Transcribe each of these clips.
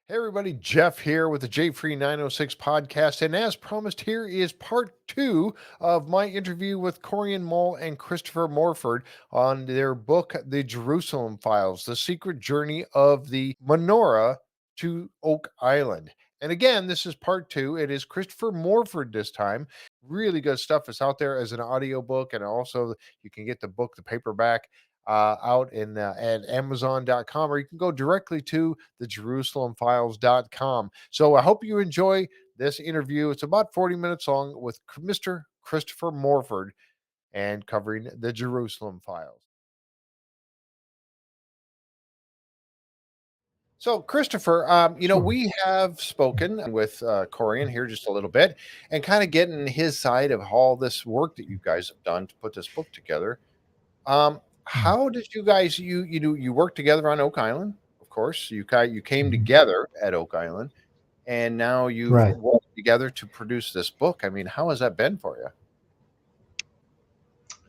Hey everybody, Jeff here with the J Free 906 podcast. And as promised, here is part two of my interview with Corjan Mull and Christopher Morford on their book, The Jerusalem Files, The Secret Journey of the Menorah to Oak Island. And again, this is part two. It is Christopher Morford this time. Really good stuff. It's out there as an audiobook, and also you can get the book, the paperback, out in at Amazon.com, or you can go directly to the JerusalemFiles.com. So I hope you enjoy this interview. It's about 40 minutes long with Mr. Christopher Morford and covering the Jerusalem Files. So, Christopher, Sure. we have spoken with Corian here just a little bit and kind of getting his side of all this work that you guys have done to put this book together. Mm, How did you guys you worked together on Oak Island? Of course, you came mhm. together at Oak Island, and now you've Right. worked together to produce this book. I mean, how has that been for you?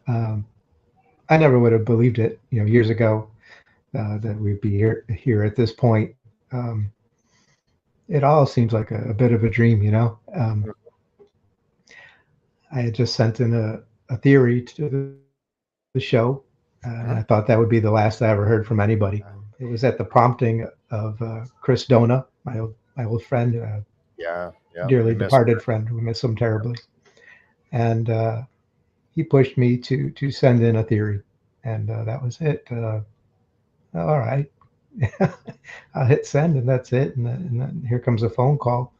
Um, I never would have believed it, years ago, that we'd be here at this point. Um, it all seems like a bit of a dream, I had just sent in a theory to the show, and Mhm. I thought that would be the last I ever heard from anybody. It was at the prompting of Chris Dona, my old friend, Yeah, yeah, we dearly missed departed friend. We miss him terribly. And he pushed me to send in a theory, and that was it. All right, I'll hit send, and that's it. And then here comes a phone call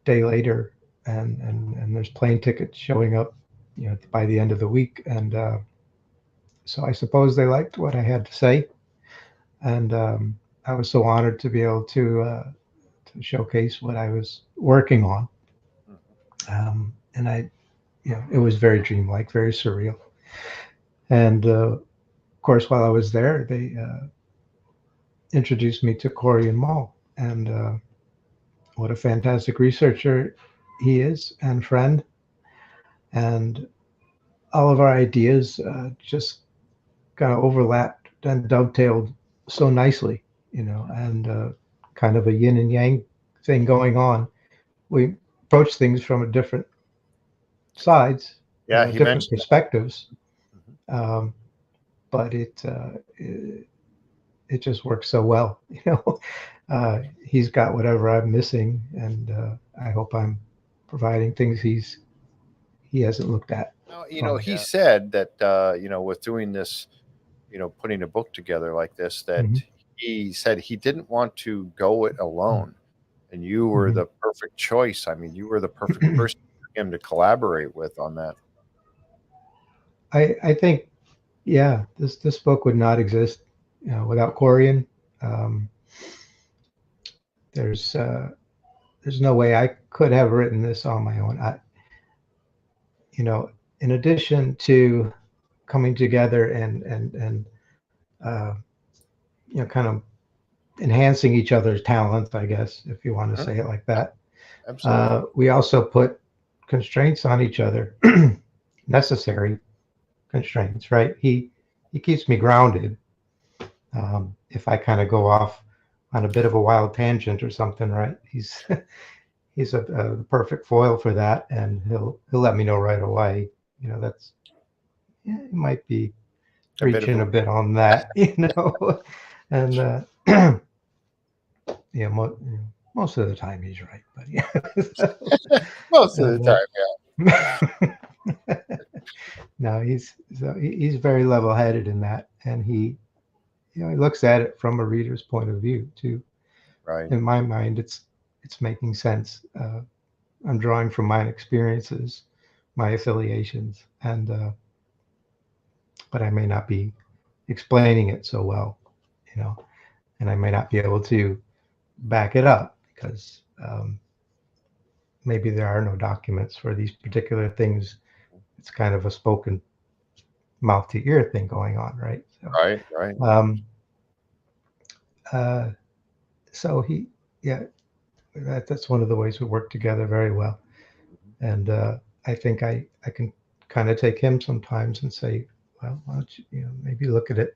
day later, and there's plane tickets showing up, by the end of the week. And so I suppose they liked what I had to say, and I was so honored to be able to showcase what I was working on. Mhm. And it was very dreamlike, very surreal. And of course, while I was there, they introduced me to Corey Mall, and what a fantastic researcher he is and friend. And all of our ideas just kind of overlapped and dovetailed so nicely, and kind of a yin and yang thing going on. We approach things from a different sides, Yeah, he different mentioned perspectives, that. Mhm. um, but it just works so well. He's got whatever I'm missing, and I hope I'm providing things he hasn't looked at Now, from me. he said that with doing this, putting a book together like this, that Hmm. he said he didn't want to go it alone, and you were Hmm. the perfect choice. I mean, you were the perfect person for him to collaborate with on that. I think, yeah, this book would not exist, without Corian. Um, there's no way I could have written this on my own. In addition to coming together and uh, kind of enhancing each other's talent, I guess, if you want to Mhm. say it like that. Absolutely. We also put constraints on each other, necessary constraints, right? He keeps me grounded. If I kind of go off on a bit of a wild tangent or something, right? He's a perfect foil for that, and he'll let me know right away. That's yeah, it might be A bit of reaching a a bit on that, and yeah, most of the time he's right, but yeah. most of the And time, yeah. no, he's very level-headed in that, and he looks at it from a reader's point of view too. Right. In my mind, it's making sense. I'm drawing from my experiences, my affiliations, and but I may not be explaining it so well, you know, and I may not be able to back it up because maybe there are no documents for these particular things. It's kind of a spoken mouth to ear thing going on, right? So, Right. Right. um, uh, so yeah, that's one of the ways we work together very well. Mhm. And I think I can kind of take him sometimes and say, well, why don't you, maybe look at it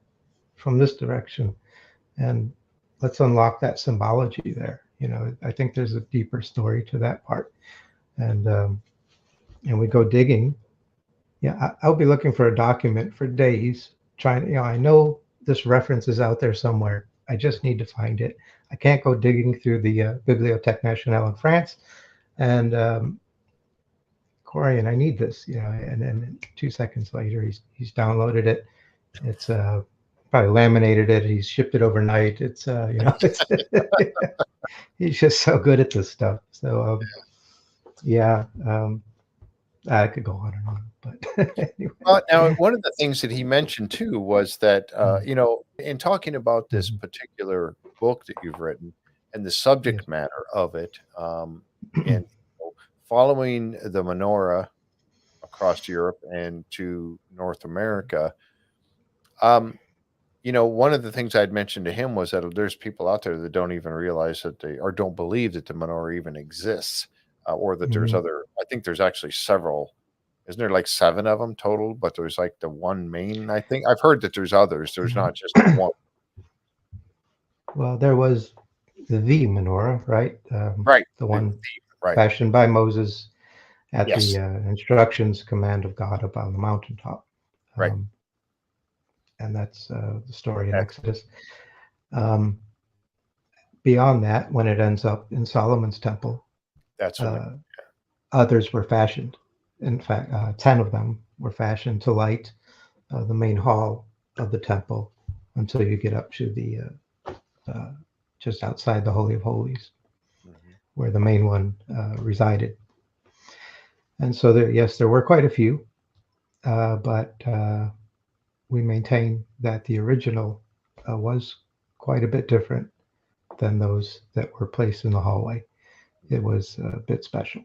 from this direction. And let's unlock that symbology there. I think there's a deeper story to that part. And we go digging. Yeah, I'll be looking for a document for days, trying. I know this reference is out there somewhere. I just need to find it. I can't go digging through the Bibliothèque Nationale in France, and Corey, and I need this. And then 2 seconds later, he's downloaded it. It's probably laminated it. He's shipped it overnight. It's it's he's just so good at this stuff. So yeah. I could go on and on, but anyway. Now, one of the things that he mentioned too was that, in talking about this particular book that you've written and the subject matter of it, and following the Menorah across Europe and to North America, one of the things I'd mentioned to him was that there's people out there that don't even realize that or don't believe that the Menorah even exists, or that there's other. I think there's actually several. Isn't there like 7 of them total? But there's like the one main. I think I've heard that there's others. There's not just one. Well, there was the Menorah, right? Right. The one right. fashioned by Moses at Yes. the instructions, command of God up on the mountaintop. Right. And that's the story in Exodus. Beyond that, when it ends up in Solomon's temple, that's others were fashioned. In fact, 10 of them were fashioned to light the main hall of the temple until you get up to the just outside the Holy of Holies, where the main one resided. And so there were quite a few, but we maintain that the original was quite a bit different than those that were placed in the hallway. It was a bit special.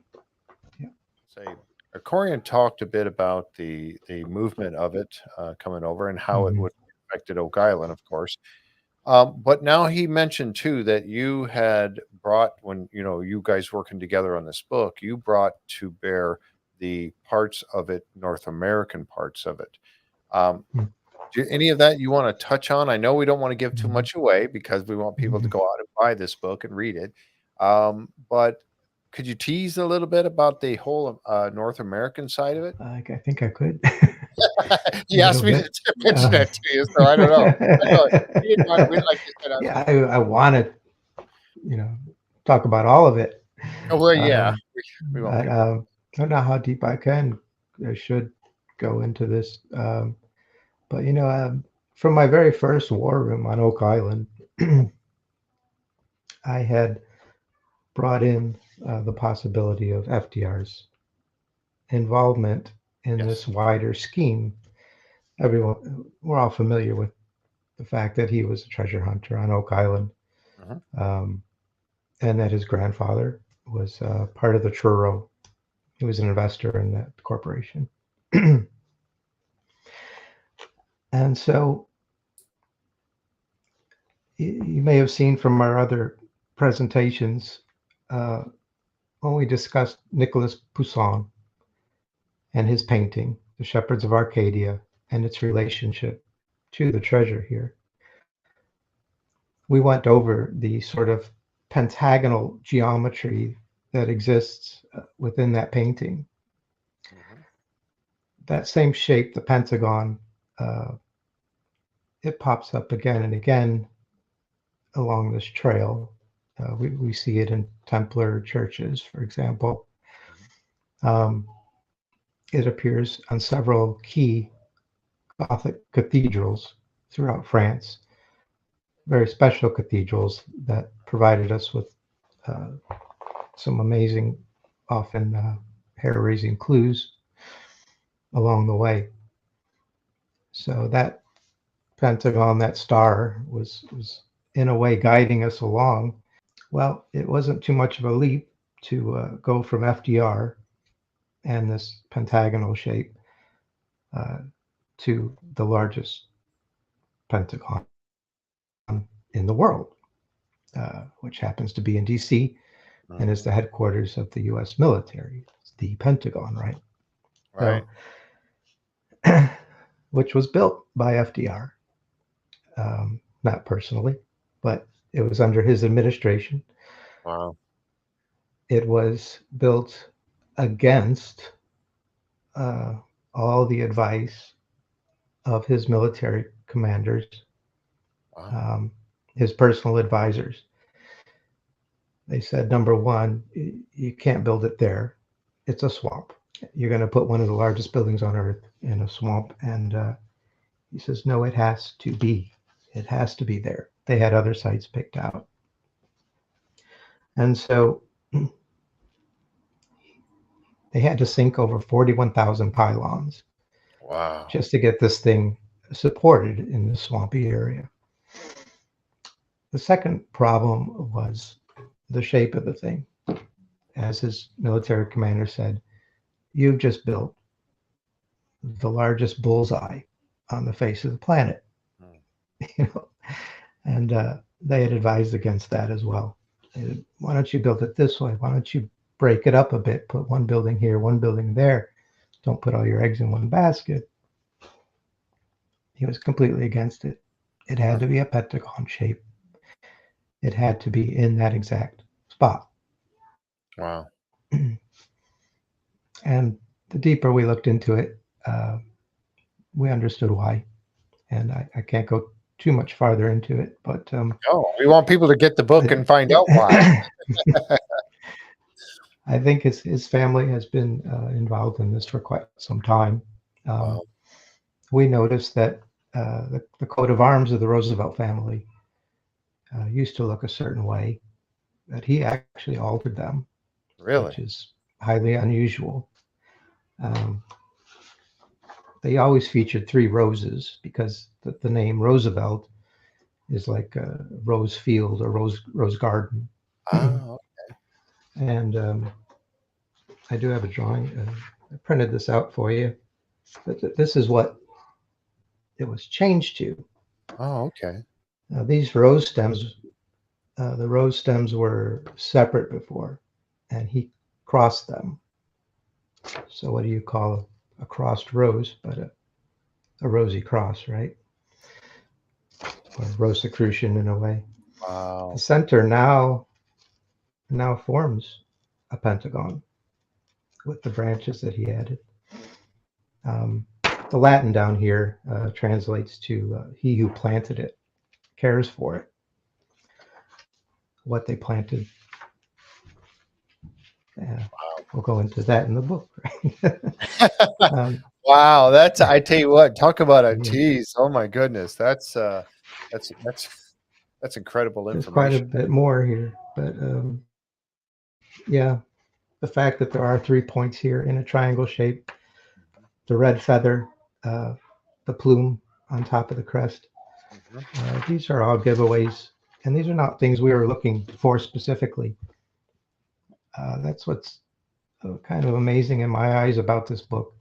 Yeah. Corjan talked a bit about the movement of it coming over and how it would have affected Oak Island, of course. But now he mentioned too that you had brought, when you guys working together on this book, you brought to bear the parts of it, North American parts of it. Do any of that you want to touch on? I know we don't want to give too much away because we want people to go out and buy this book and read it. But could you tease a little bit about the whole North American side of it? I think I could. He asked me to mention that to you, so I don't know. I want to, talk about all of it. Oh, well, yeah. I don't know how deep I can. I should go into this. But, from my very first war room on Oak Island, I had brought in the possibility of FDR's involvement in this wider scheme. We're all familiar with the fact that he was a treasure hunter on Oak Island, and that his grandfather was part of the Truro. He was an investor in that corporation. And so you may have seen from our other presentations when we discussed Nicolas Poussin and his painting, The Shepherds of Arcadia, and its relationship to the treasure here. We went over the sort of pentagonal geometry that exists within that painting. That same shape, the Pentagon, it pops up again and again along this trail. We see it in Templar churches, for example. It appears on several key Gothic cathedrals throughout France, very special cathedrals that provided us with some amazing, often hair-raising clues along the way. So that Pentagon, that star, was in a way guiding us along. Well, it wasn't too much of a leap to go from FDR and this pentagonal shape to the largest Pentagon in the world, which happens to be in DC and is the headquarters of the U.S. military. It's the Pentagon, right? Right. So, which was built by FDR, not personally, but It was under his administration. Wow. It was built against uh, all the advice of his military commanders, Wow. um, his personal advisors. They said, number one, you can't build it there. It's a swamp. You're going to put one of the largest buildings on earth in a swamp. And he says, no, it has to be. It has to be there. They had other sites picked out. And so they had to sink over 41,000 pylons Wow. just to get this thing supported in the swampy area. The second problem was the shape of the thing. As his military commander said, you've just built the largest bullseye on the face of the planet. You know, and they had advised against that as well. Said, why don't you build it this way? Why don't you break it up a bit? Put one building here, one building there. Don't put all your eggs in one basket. He was completely against it. It had to be a pentagon shape. It had to be in that exact spot. Wow. And the deeper we looked into it, we understood why. And I can't go too much farther into it, but No, we want people to get the book and find out why. I think his family has been involved in this for quite some time. Wow. We noticed that the coat of arms of the Roosevelt family used to look a certain way, that he actually altered them, Really? which is highly unusual. They always featured three roses because the name Roosevelt is like a rose field or rose garden. Oh, And I do have a drawing. I printed this out for you. But this is what it was changed to. oh, okay. These rose stems, the rose stems were separate before, and he crossed them. So what do you call a crossed rose, but a rosy cross, right? Or Rosicrucian in a way. Wow. The center now forms a pentagon with the branches that he added. The Latin down here translates to he who planted it cares for it. What they planted. We'll go into that in the book. Wow, that's I tell you what, talk about a Yeah. tease. Oh my goodness. That's incredible There's quite a information. bit more here, but yeah, the fact that there are 3 points here in a triangle shape, the red feather, the plume on top of the crest. These are all giveaways, and these are not things we were looking for specifically. That's what's kind of amazing in my eyes about this book.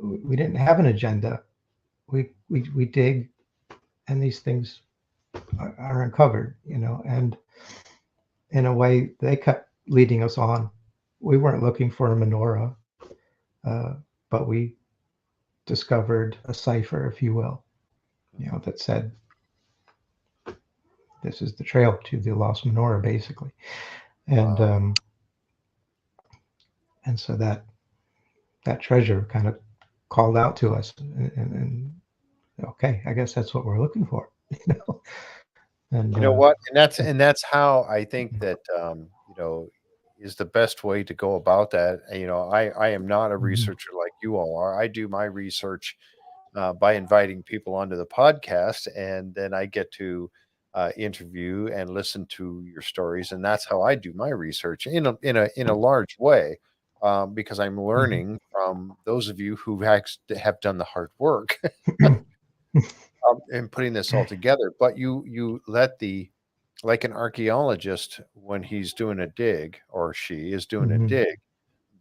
We didn't have an agenda. We dig, and these things are uncovered, you know, and in a way they kept leading us on. We weren't looking for a menorah, but we discovered a cipher, if you will, you know, that said this is the trail to the lost menorah, basically. And Wow. and so that treasure kind of called out to us, and okay, I guess that's what we're looking for, you know. And You know what? And that's how I think that you know, is the best way to go about that. And, you know, I am not a mhm, researcher like you all are. I do my research by inviting people onto the podcast, and then I get to interview and listen to your stories, and that's how I do my research in a large way, because I'm mhm. learning from those of you who have done the hard work in putting this all together. But you let the like an archaeologist when he's doing a dig or she is doing a Mhm, dig,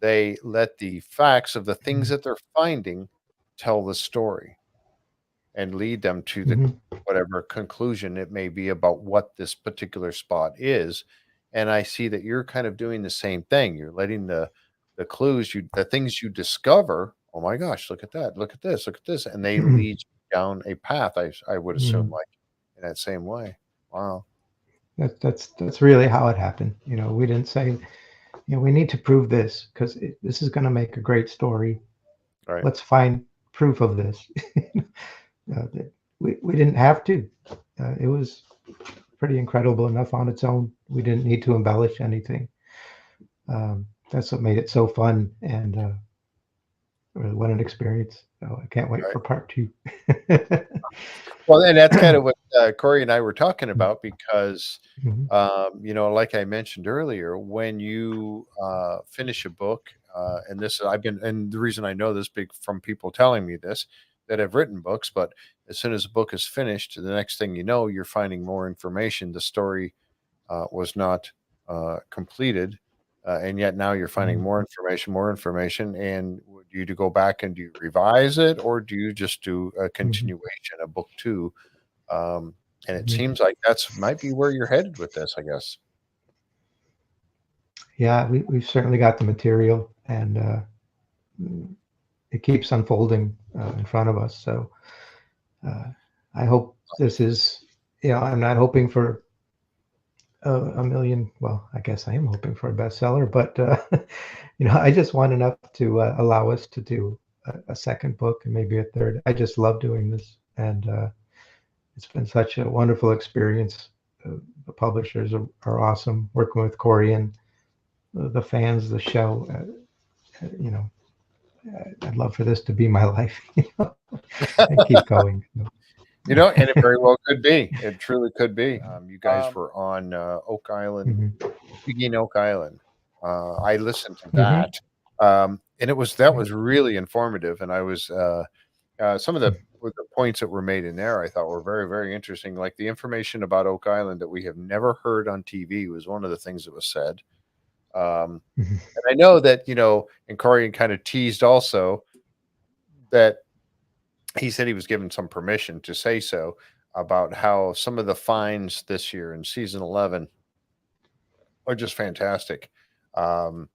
they let the facts of the things mhm, that they're finding tell the story and lead them to the mhm, whatever conclusion it may be about what this particular spot is. And I see that you're kind of doing the same thing. You're letting the clues the things you discover, oh my gosh, look at that, look at this, look at this, and they mhm, lead you down a path. I would assume mhm. like in that same way. Wow. That's really how it happened. We didn't say, we need to prove this because this is going to make a great story. Right. Let's find proof of this. We didn't have to. It was pretty incredible enough on its own. We didn't need to embellish anything. That's what made it so fun, and what an experience. So I can't wait Right. for part 2. Well, and that's kind of what Corey and I were talking about because, Mhm, like I mentioned earlier, when you finish a book, and and the reason I know this big from people telling me this that have written books, but as soon as a book is finished, the next thing you know, you're finding more information. The story was not completed, and yet now you're finding mhm, more information. And do you go back and do you revise it, or do you just do a mhm, continuation, a book two? And it mhm. seems like that's might be where you're headed with this, I guess. Yeah, we've certainly got the material, and mm, it keeps unfolding in front of us. So uh, I hope this is, I'm not hoping for a million. Well, I guess I am hoping for a bestseller, but I just want enough to allow us to do a second book and maybe a third. I just love doing this, and it's been such a wonderful experience. The publishers are awesome. Working with Corey and the fans, the show. You know, I'd love for this to be my life, and keep going. And it very well could be. It truly could be. You guys were on Oak Island, Mhm, Speaking Oak Island. I listened to mhm, that, and that was really informative. And I was some of the points that were made in there, I thought were very, very interesting. Like the information about Oak Island that we have never heard on TV was one of the things that was said. Um, mhm, and I know that and Corey kind of teased also that he said he was given some permission to say so about how some of the finds this year in season 11 are just fantastic. Um,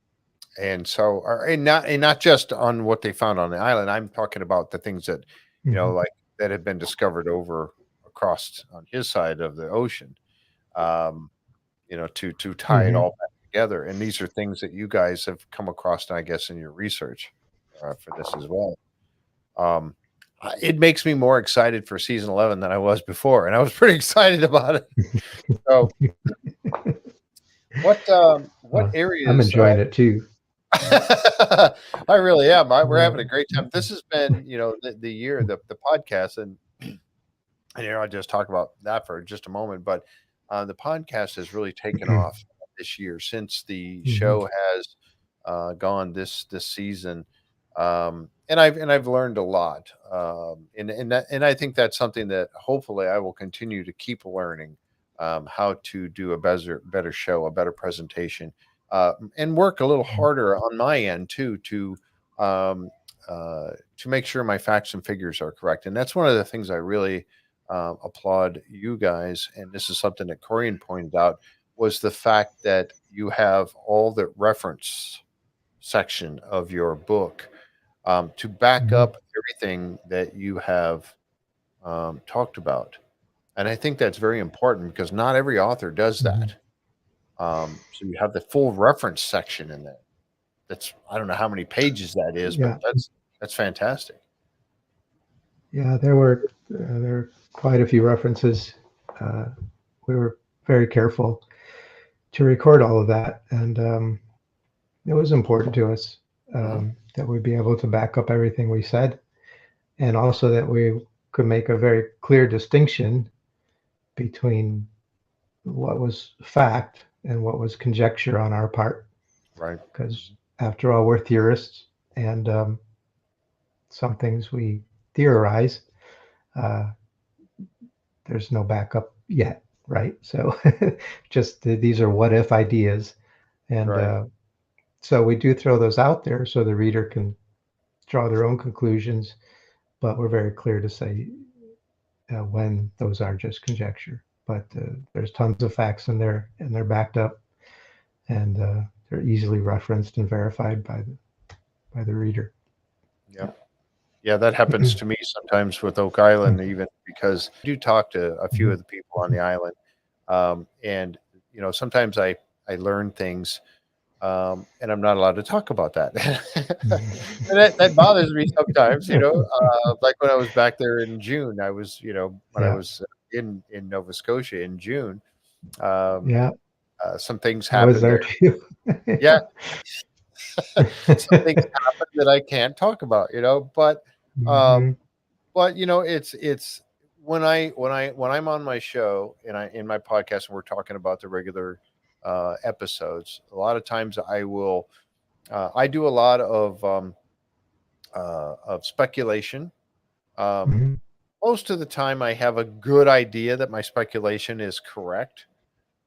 and so, and not just on what they found on the island. I'm talking about the things that, mhm, like that have been discovered over across on his side of the ocean. Um, to tie it mhm. all back together. And these are things that you guys have come across, I guess, in your research for this as well. Um, it makes me more excited for season 11 than I was before, and I was pretty excited about it. So, what Uh, I'm areas? enjoying it too. I really am. We're Yeah. having a great time. This has been, the year, the podcast, and I just talk about that for just a moment. But the podcast has really taken off this year since the Mhm, show has gone this season, and I've learned a lot, and I think that's something that hopefully I will continue to keep learning, how to do a better show, a better presentation, and work a little mhm, harder on my end too um, to make sure my facts and figures are correct. And that's one of the things I really applaud you guys. And this is something that Corian pointed out was the fact that you have all the reference section of your book to back mhm, up everything that you have talked about. And I think that's very important because not every author does mhm. that. So you have the full reference section in there. That's I don't know how many pages that is, but Yeah, that's fantastic. yeah. There were quite a few references. Uh, we were very careful to record all of that, and it was important to us Mhm. that we be able to back up everything we said, and also that we could make a very clear distinction between what was fact and what was conjecture on our part, Right. because after all, we're theorists, and some things we theorize, uh, there's no backup yet, right? So just these are what if ideas, and Right. so we do throw those out there so the reader can draw their own conclusions, but we're very clear to say when those are just conjecture. But there's tons of facts in there, and they're backed up, and they're easily referenced and verified by the reader. Yeah. Yeah, that happens to me sometimes with Oak Island, even because I do talk to a few of the people on the island. And sometimes I learn things, and I'm not allowed to talk about that. And that bothers me sometimes, like when I was back there in June, I was, when I Yeah, was in Nova Scotia in June, um, yeah, some things I was happened there there. too. Yeah, some things happened that I can't talk about, um, Hmm. but it's when I'm on my show and I in my podcast and we're talking about the regular episodes, a lot of times I do a lot of speculation. Um, Hmm. Most of the time, I have a good idea that my speculation is correct,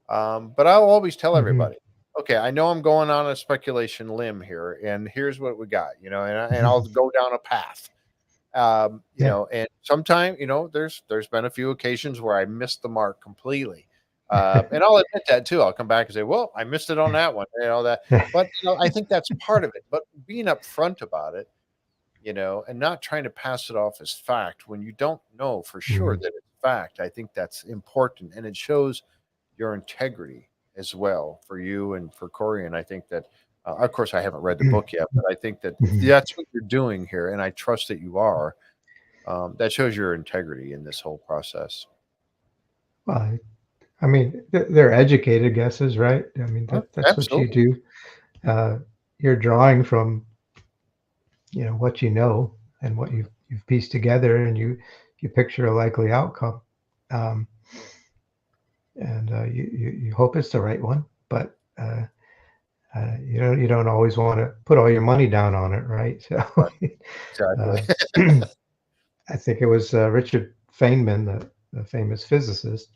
but I'll always tell Hmm. everybody, okay, I know I'm going on a speculation limb here, and here's what we got, and I'll go down a path. Yeah. And sometimes, there's been a few occasions where I missed the mark completely. And I'll admit that too. I'll come back and say, well, I missed it on that one, that, but I think that's part of it. But being upfront about it, and not trying to pass it off as fact when you don't know for sure Mhm. that it's fact, I think that's important. And it shows your integrity as well for you and for Corey. And I think that, of course, I haven't read the book yet, but I think that if Mhm. that's what you're doing here, and I trust that you are, that shows your integrity in this whole process. Well, I mean, they're educated guesses, right? I mean, that's what you Absolutely. do. Uh, you're drawing from, what you know and what you've pieced together, and you picture a likely outcome, um, and you hope it's the right one, but you don't always want to put all your money down on it, right? So, Right. Exactly. uh, I think it was Richard Feynman, the famous physicist.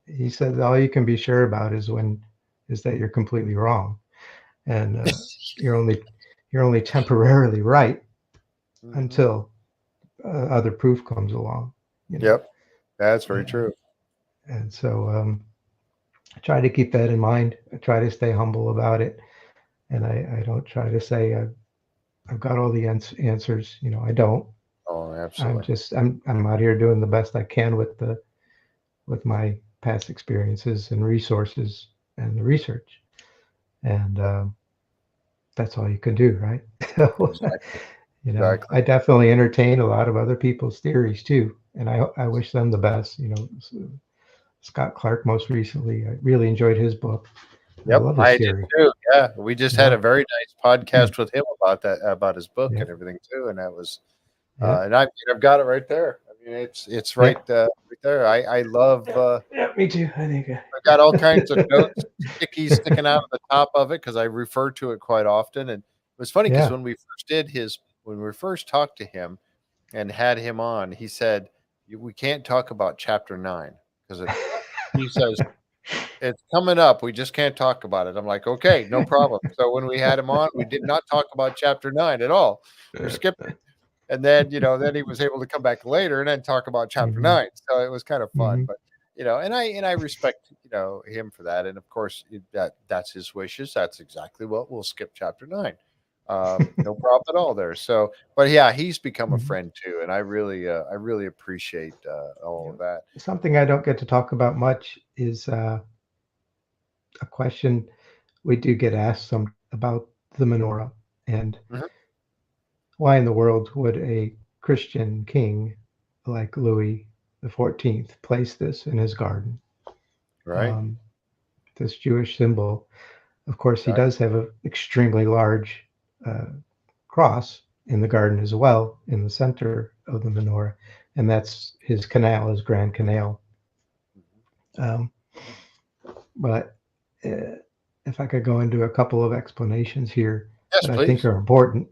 He said all you can be sure about is that you're completely wrong, and you're only you're only temporarily right Hmm. until other proof comes along, you know. Yep. That's very And, true. and so I try to keep that in mind. I try to stay humble about it, and I don't try to say I've got all the answers. I don't. Oh, I'm absolutely. just I'm out here doing the best I can with my past experiences and resources and the research, and that's all you can do, right? So, Exactly. I Exactly. definitely entertain a lot of other people's theories too, and I wish them the best. Scott Clark most recently, I really enjoyed his book. I Yep, love his I did theory. too. Yeah, we just had a Yeah, very nice podcast with him about that, about his book yeah, and everything too, and that was, yeah, and I've got it right there. I mean, it's yeah, right there. I love. yeah, yeah. Me too. I think. I've got all kinds of notes, stickies sticking out of the top of it because I refer to it quite often. And it was funny because Yeah. when we first talked to him and had him on, he said, We can't talk about chapter 9 because he says, it's coming up. We just can't talk about it." I'm like, "Okay, no problem." So when we had him on, we did not talk about chapter 9 at all. We skipped it. And then, then he was able to come back later and then talk about chapter Hmm. 9. So it was kind of fun, Hmm. but and I respect, him for that. And of course, that's his wishes. That's exactly what we'll skip chapter 9. No problem at all there. So, but yeah, he's become a Hmm. friend too, and I really appreciate all of that. Something I don't get to talk about much is a question we do get asked some about the menorah and Mhm. why in the world would a Christian king like Louis XIV place this in his garden? Right? Um, this Jewish symbol. Of course, he Exactly. does have an extremely large uh, cross in the garden as well, in the center of the menorah, and that's his canal, his Grand Canal. Mhm. Um, but if I could go into a couple of explanations here Yes, that I think please. are important.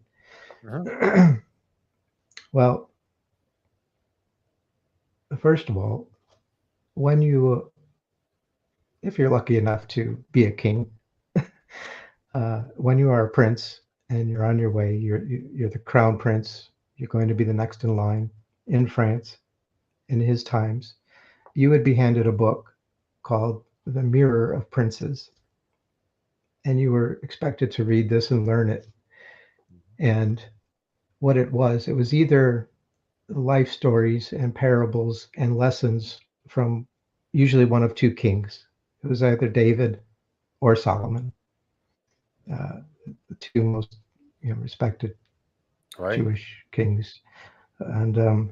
Mhm. Well, first of all, when if you're lucky enough to be a king, when you are a prince and you're on your way, you're the crown prince. You're going to be the next in line in France in his times. You would be handed a book called The Mirror of Princes, and you were expected to read this and learn it. And what it was either life stories and parables and lessons from usually one of two kings. It was either David or Solomon, the two most respected Right. Jewish kings. And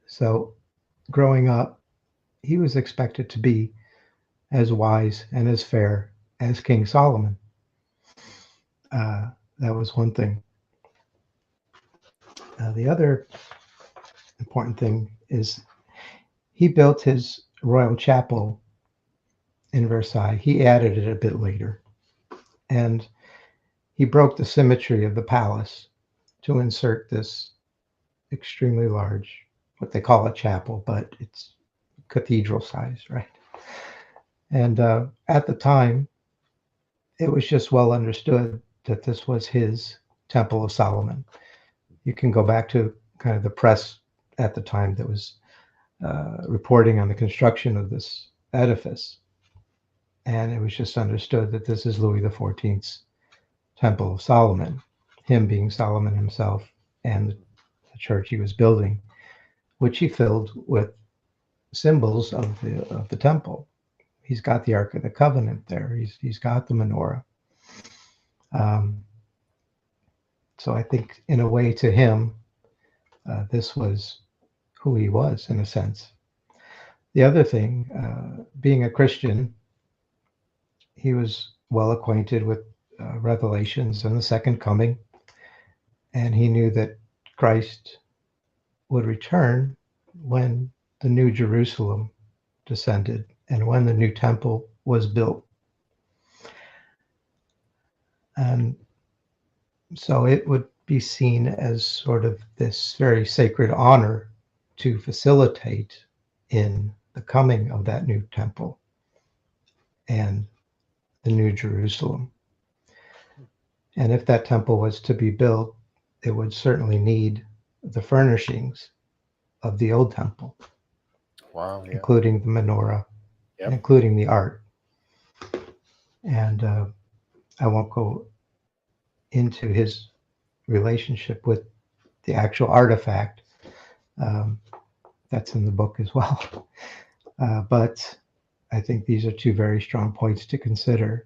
so growing up, he was expected to be as wise and as fair as King Solomon. That was one thing. The other important thing is he built his royal chapel in Versailles. He added it a bit later. And he broke the symmetry of the palace to insert this extremely large, what they call a chapel, but it's cathedral size, right? And at the time, it was just well understood that this was his Temple of Solomon. You can go back to kind of the press at the time that was reporting on the construction of this edifice. And it was just understood that this is Louis XIV's Temple of Solomon, him being Solomon himself, and the church he was building, which he filled with symbols of the temple. He's got the Ark of the Covenant there. He's got the menorah. So I think, in a way, to him, this was who he was, in a sense. The other thing, being a Christian, he was well acquainted with Revelations and the second coming, and he knew that Christ would return when the new Jerusalem descended and when the new temple was built. And so it would be seen as sort of this very sacred honor to facilitate in the coming of that new temple and the new Jerusalem. And if that temple was to be built, it would certainly need the furnishings of the old temple. Wow. Yeah. Including the menorah, Yep. including the art. And I won't go into his relationship with the actual artifact. That's in the book as well. But I think these are two very strong points to consider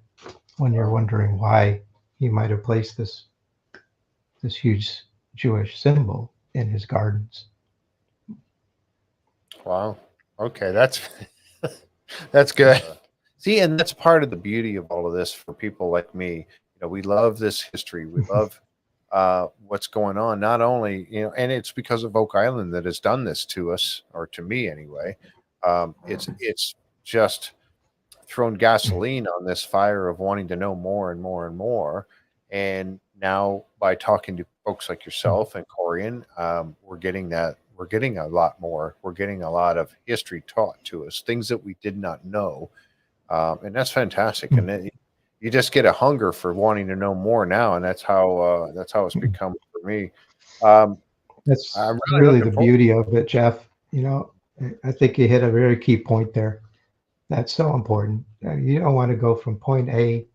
when you're wondering why he might have placed this huge Jewish symbol in his gardens. Wow. Okay, that's good. See, and that's part of the beauty of all of this for people like me. We love this history. We love what's going on. Not only, and it's because of Oak Island that has done this to us, or to me anyway. It's just thrown gasoline on this fire of wanting to know more and more and more. And now, by talking to folks like yourself and Corjan, we're getting that. We're getting a lot more. We're getting a lot of history taught to us, things that we did not know, and that's fantastic. And then you just get a hunger for wanting to know more now, and that's how it's become for me. That's I'm really looking the forward. beauty of it, Jeff. I think you hit a very key point there. That's so important. You don't want to go from point A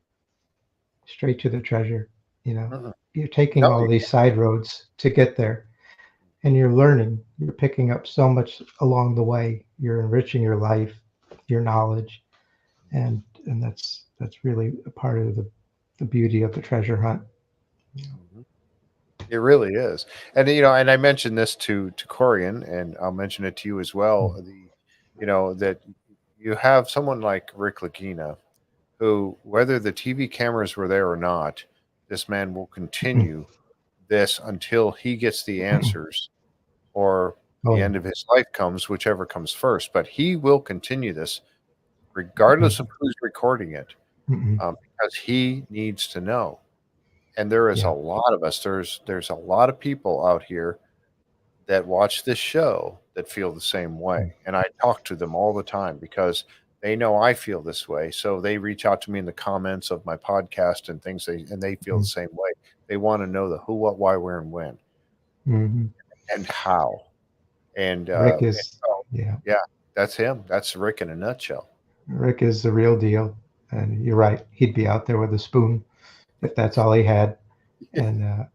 straight to the treasure. Mhm. You're taking No, all these side roads to get there, and you're learning. You're picking up so much along the way. You're enriching your life, your knowledge, and that's really a part of the beauty of the treasure hunt. Mhm. It really is. And and I mentioned this to Corjan, and I'll mention it to you as well. That you have someone like Rick Lagina, who, whether the TV cameras were there or not, this man will continue this until he gets the answers, or Oh the yeah. end of his life comes, whichever comes first. But he will continue this regardless of who's recording it, Mm-mm. because he needs to know. And there is a Yeah. lot of us. There's a lot of people out here that watch this show that feel the same way. And I talk to them all the time because they know I feel this way. So they reach out to me in the comments of my podcast and things, and they feel the Mm-hmm. same way. They want to know the who, what, why, where, and when, Mm-hmm. and how. Rick And is, so, yeah, yeah, that's him. That's Rick in a nutshell. Rick is the real deal. And you're right. He'd be out there with a spoon if that's all he had, and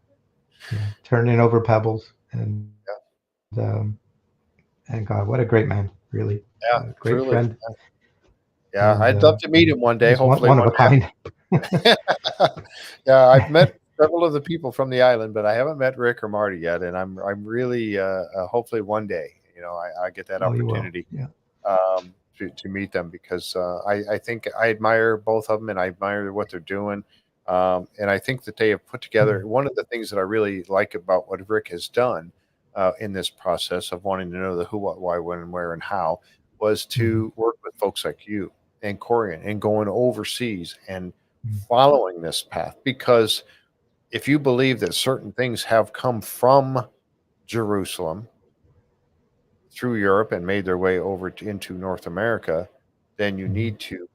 turning over pebbles. And God, what a great man. really. Yeah, Great truly. friend. Yeah, And I'd love to meet him one day. he's Hopefully one of one a kind. day. Yeah, I've met several of the people from the island, but I haven't met Rick or Marty yet, and I'm really hopefully one day, I get that Oh, you will. opportunity Yeah. to meet them because I think I admire both of them and I admire what they're doing. And I think that they have put together one of the things that I really like about what Rick has done in this process of wanting to know the who, what, why, when, and where, and how was Mhm. to work with folks like you and Corian and going overseas and Mhm. following this path. Because if you believe that certain things have come from Jerusalem through Europe and made their way into North America, then you Mhm. need to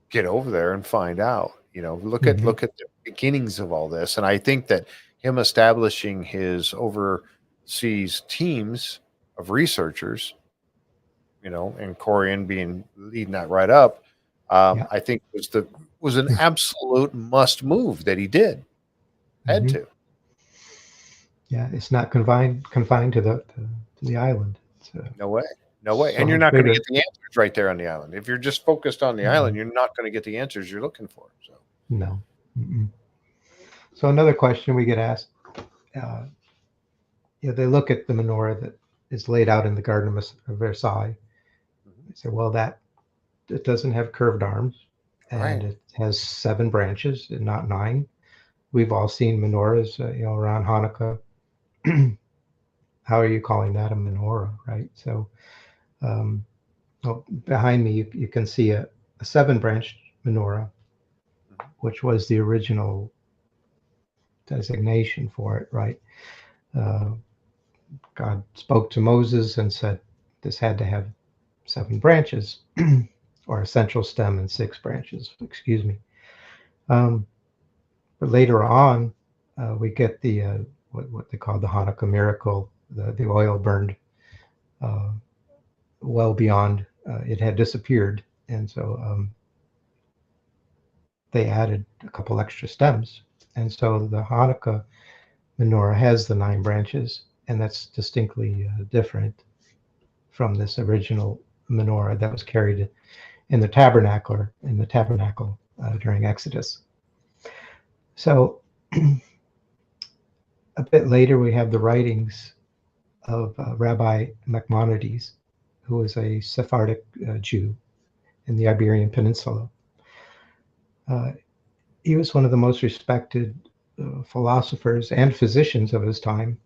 get over there and find out. Look at Mhm. look at the beginnings of all this, and I think that him establishing his overseas teams of researchers, and Corian being leading that right up, Yeah. I think was an absolute must move that he had Mhm. to. Yeah. It's not confined to the island. It's No way. No way. so And you're much not going to get bigger. the answers right there on the island. If you're just focused on the island, Mm-mm. you're not going to get the answers you're looking for. So, No. Mm-mm. So another question we get asked, uh, they look at the menorah that is laid out in the Garden of Versailles. mhm. They say, well, that it doesn't have curved arms, and Right. it has 7 branches and not 9. We've all seen menorahs, around Hanukkah. How are you calling that a menorah, right? So, um, behind me, you can see a 7 branch menorah, Mhm. which was the original designation for it, right? Uh, God spoke to Moses and said this had to have 7 branches, or a central stem and 6 branches, excuse me. Um, but later on, we get what they call the Hanukkah miracle. The oil burned uh, well beyond it had disappeared, and so they added a couple extra stems, and so the Hanukkah menorah has the 9 branches, and that's distinctly different from this original menorah that was carried in the tabernacle during Exodus. So a bit later, we have the writings of Rabbi Maimonides, who was a Sephardic Jew in the Iberian Peninsula. Uh, he was one of the most respected philosophers and physicians of his time,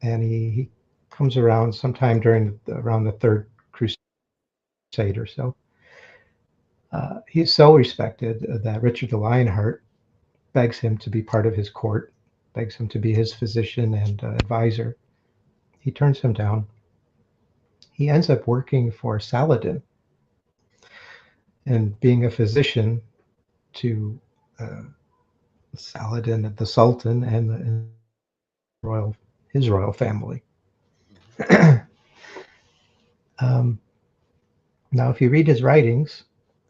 and he comes around sometime around the Third Crusade or so. He's so respected that Richard the Lionheart begs him to be part of his court, begs him to be his physician and advisor. He turns him down. He ends up working for Saladin and being a physician to uh, Saladin, the Sultan, and royal his royal family. Mhm. um, Now, if you read his writings,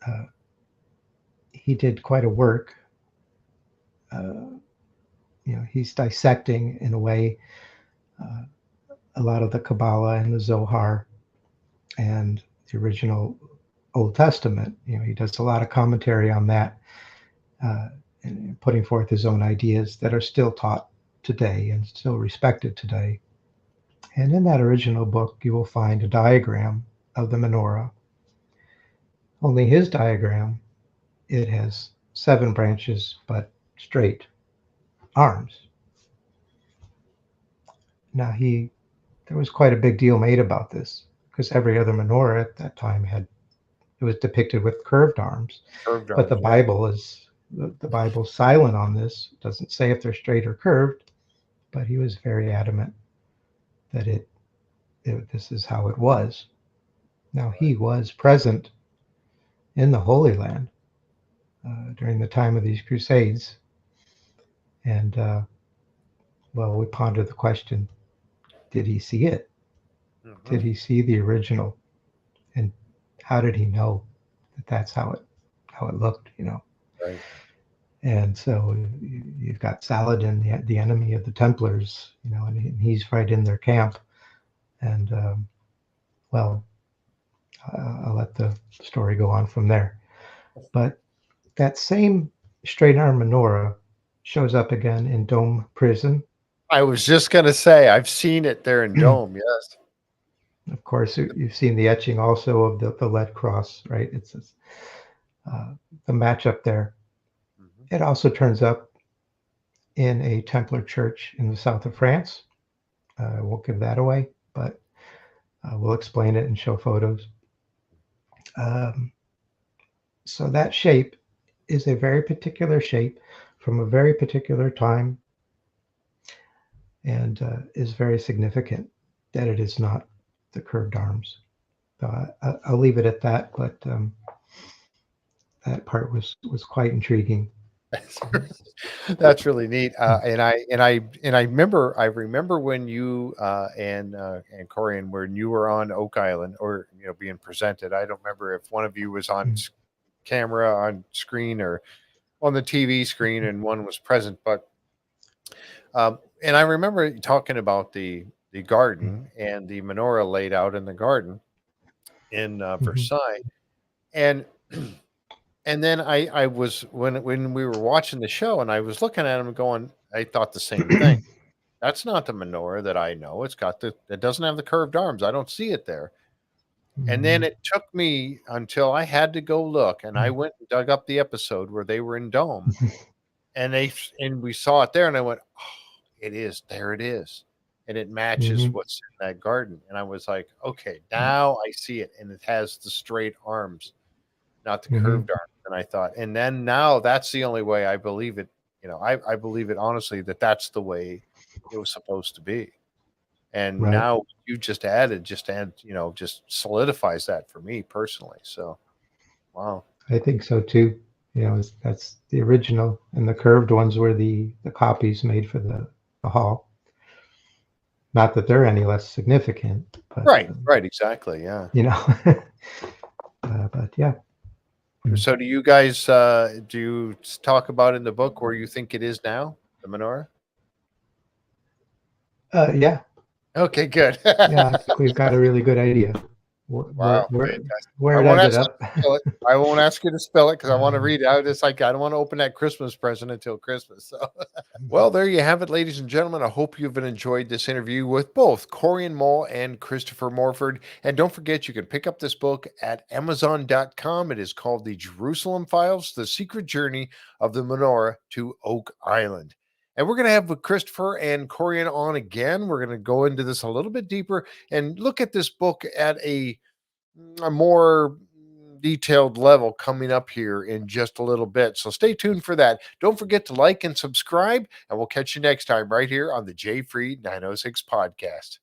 uh, he did quite a work. Uh, he's dissecting in a way uh, a lot of the Kabbalah and the Zohar and the original Old Testament. He does a lot of commentary on that, uh, and putting forth his own ideas that are still taught today and still respected today. And in that original book, you will find a diagram of the menorah. Only his diagram, it has 7 branches, but straight arms. Now there was quite a big deal made about this because every other menorah at that time it was depicted with curved arms. Curved But arms. Yeah. the Bible's silent on this. It doesn't say if they're straight or curved, but he was very adamant that this is how it was. Now he Right. was present in the Holy Land during the time of these Crusades, and well, we ponder the question: did he see it? Did Hmm. he see the original? And how did he know that that's how it looked? Right. And so you've got Saladin, the enemy of the Templars, and he's right in their camp. And well, I'll let the story go on from there. But that same straight arm menorah shows up again in Dome Prison. I was just going to say, I've seen it there in Dome. Yes. Of course, you've seen the etching also of the lead cross, right? It's the matchup there. Mhm. It also turns up in a Templar church in the south of France. I won't give that away, but we'll explain it and show photos. Um, so that shape is a very particular shape from a very particular time, and is very significant that it is not the curved arms. So I'll leave it at that, but that part was quite intriguing. That's really neat. And I remember when you and Corian, when you were on Oak Island, or being presented. I don't remember if one of you was on camera on screen or on the TV screen, and one was present. But and I remember talking about the garden and the menorah laid out in the garden in Mhm. Versailles, and and then I was when we were watching the show, and I was looking at him going, I thought the same thing. That's not the menorah that I know. It doesn't have the curved arms. I don't see it there. And then Mhm. it took me until I had to go look, and I Mhm. went and dug up the episode where they were in Dome, and we saw it there, and I went, oh, it is there. It is, and it matches Mhm. what's in that garden. And I was like, okay, Right. now I see it, and it has the straight arms, not the Mhm. curved arms. And I thought, and then now that's the only way I believe it. I believe it honestly that that's the way it was supposed to be. And Right. now you just solidifies that for me personally. So, wow. I think so too. That's the original, and the curved ones were the copies made for the hall. Not that they're any less significant, but Right, right, exactly. Yeah. you know, but yeah. Mm. So, do you guys talk about in the book where you think it is now, the menorah? Yeah, Okay, good. yeah. I think we've got a really good idea where where Wow, where, fantastic. I where it won't ended ask you up. to spell it. I won't ask you to spell it because I want to Um, read it out. It's like I don't want to open that Christmas present until Christmas. So, well, there you have it, ladies and gentlemen. I hope you've enjoyed this interview with both Corian Mall and Christopher Morford. And don't forget, you can pick up this book at Amazon.com. It is called The Jerusalem Files: The Secret Journey of the Menorah to Oak Island. And we're going to have Christopher and Corian on again. We're going to go into this a little bit deeper and look at this book at a more detailed level coming up here in just a little bit. So stay tuned for that. Don't forget to like and subscribe, and we'll catch you next time right here on the J Free 906 podcast.